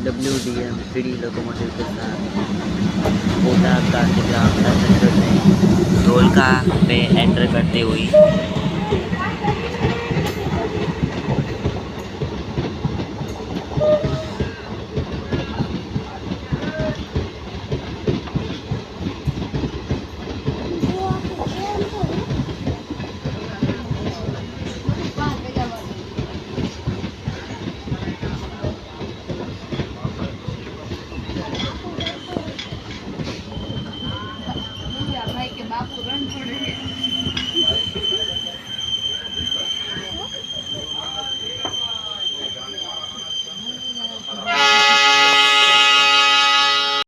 WDM 3D locomotive के साथ Kota Gandhigram passenger ने ढोलका में एंटर करते हुई भाई के बाप को रन छोड़ रहे हैं।